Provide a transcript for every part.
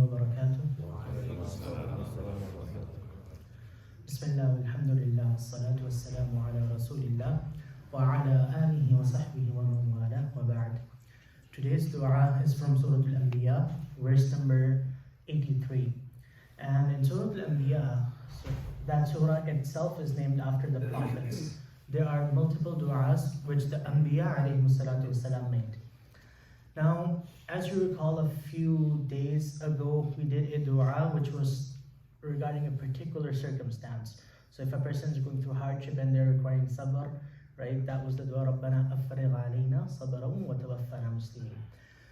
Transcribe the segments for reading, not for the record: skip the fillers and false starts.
وبركاته. Bismillah, alhamdulillah, salatu wassalamu ala rasulillah wa ala alihi wa sahbihi wa man wala wa ba'd. Today's dua is from Surah Al-Anbiya, verse number 83. And in Surah Al-Anbiya, that surah itself is named after the prophets. There are multiple du'as which the Anbiya alayhi salatu wassalam made. Now, as you recall, a few days ago, we did a dua which was regarding a particular circumstance. So if a person is going through hardship and they're requiring sabr, right, that was the dua, رَبَّنَا أَفْرِغْ عَلَيْنَا صَبْرًا وَتَوَفَّنَا مُسْلِمِينَ.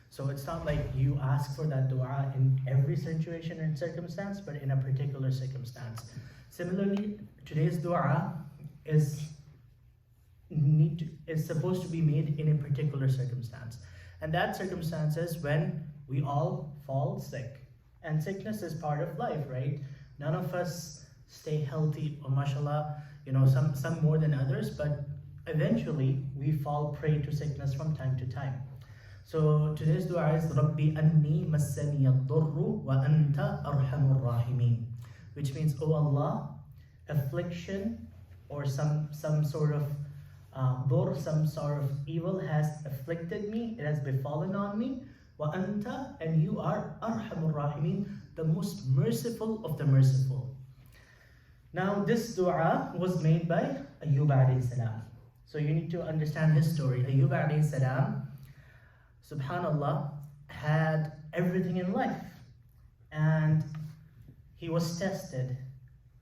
So it's not like you ask for that dua in every situation and circumstance, but in a particular circumstance. Similarly, today's dua is supposed to be made in a particular circumstance. And that circumstance is when we all fall sick. And sickness is part of life, right? None of us stay healthy, or mashallah, some more than others, but eventually we fall prey to sickness from time to time. So today's dua is Rabbi anni massani ad-durru wa anta arhamur rahimin, which means, oh Allah, affliction or some sort of some sort of evil has afflicted me, it has befallen on me. Wa anta, and you are arhamur rahimin, the most merciful of the merciful. Now this dua was made by Ayyub alayhi salam. So you need to understand his story. Ayyub alayhi salam, subhanallah, had everything in life, and he was tested.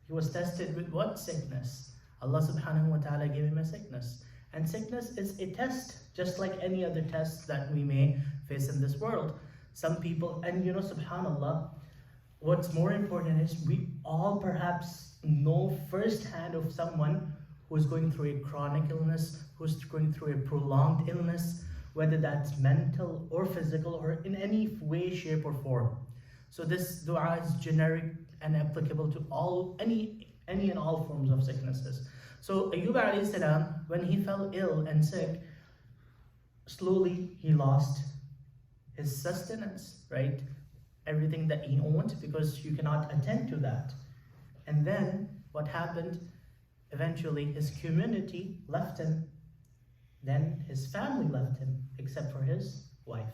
He was tested with what? Sickness. Allah subhanahu wa ta'ala gave him a sickness. And sickness is a test, just like any other test that we may face in this world. Some people, and subhanallah, what's more important is we all perhaps know firsthand of someone who's going through a chronic illness, who's going through a prolonged illness, whether that's mental or physical or in any way, shape or form. So this dua is generic and applicable to any and all forms of sicknesses. So Ayyub alayhi salam, when he fell ill and sick, slowly he lost his sustenance, right? Everything that he owned, because you cannot attend to that. And then what happened? Eventually his community left him. Then his family left him, except for his wife.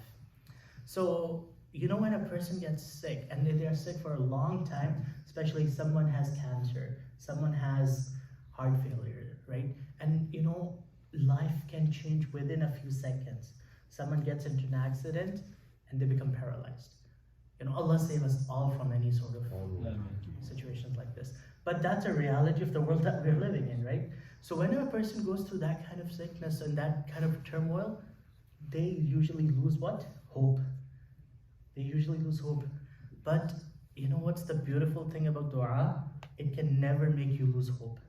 So when a person gets sick, and they are sick for a long time, especially someone has cancer, someone has heart failure, right? And life can change within a few seconds. Someone gets into an accident and they become paralyzed. Allah save us all from any sort of situations like this. But that's a reality of the world that we're living in, right? So whenever a person goes through that kind of sickness and that kind of turmoil, they usually lose what? Hope. They usually lose hope. But what's the beautiful thing about dua? It can never make you lose hope.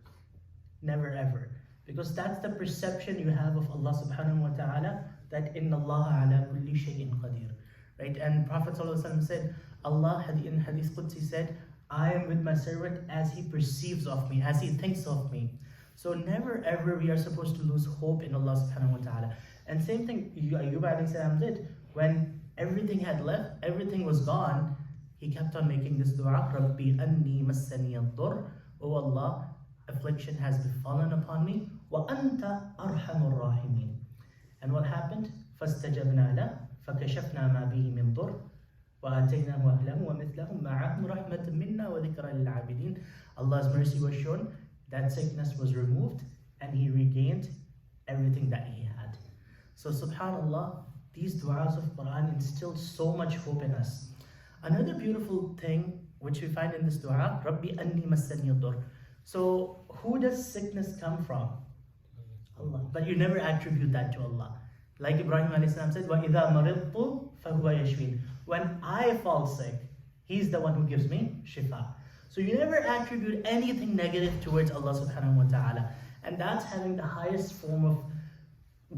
Never ever. Because that's the perception you have of Allah subhanahu wa ta'ala, that inna Allah ala kulli shay'in qadir. Right? And Prophet ﷺ said, Allah in Hadith Qudsi said, I am with my servant as he perceives of me, as he thinks of me. So never ever we are supposed to lose hope in Allah subhanahu wa ta'ala. And same thing Ayyub alayhi salam did. When everything had left, everything was gone, he kept on making this dua, Rabbi anni massani ad-dur, oh Allah, affliction has befallen upon me, wa anta arhamur rahimin. And what happened? فَاسْتَجَبْنَا لَهُ فَكَشَفْنَا مَا بِهِ مِنْ ضُرٍّ وَآتَيْنَاهُ أَهْلَهُ وَمِثْلَهُم مَّعَهُمْ رَحْمَةً مِنَّا وَذِكْرًا لِلْعَابِدِينَ. Allah's mercy was shown, that sickness was removed, and he regained everything that he had. So subhanallah, these du'as of Quran instill so much hope in us. Another beautiful thing which we find in this dua, Rabbi anni massani ad-dur. So who does sickness come from? Allah. But you never attribute that to Allah. Like Ibrahim alayhi salam said, وَإِذَا مَرِضْتُ فَهُوَ يَشْفِينِ. When I fall sick, he's the one who gives me shifa. So you never attribute anything negative towards Allah subhanahu wa ta'ala. And that's having the highest form of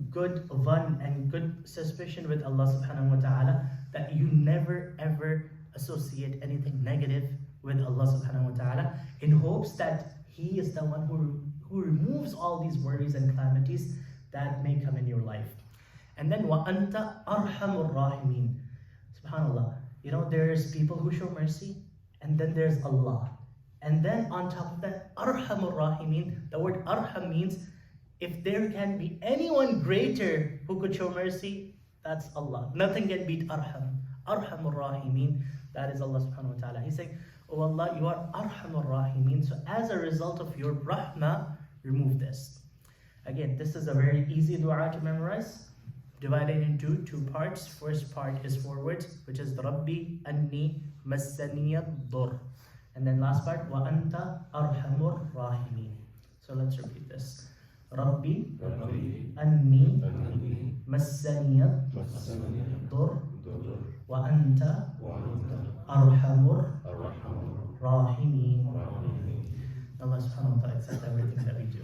good dhan and good suspicion with Allah subhanahu wa ta'ala, that you never ever associate anything negative with Allah subhanahu wa ta'ala, in hopes that He is the one who removes all these worries and calamities that may come in your life. And then وَأَنْتَ أَرْحَمُ الرَّاحِمِينَ. SubhanAllah. There's people who show mercy, and then there's Allah. And then on top of that, Arhamur Rahimin. The word Arham means if there can be anyone greater who could show mercy, that's Allah. Nothing can beat Arham. Arhamur Rahimin. That is Allah subhanahu wa ta'ala. He's saying, oh Allah, you are Arhamur Rahimin. So as a result of your rahmah, remove this. Again, this is a very easy dua to memorize. Divided into two parts. First part is forward, which is Rabbi anni massaniyad dur. And then last part, wa anta arhamur rahimin. So let's repeat this. Rabbi anni massaniyad dur wa anta arhamur rahimin. Allah subhanahu wa ta'ala accept everything that we do.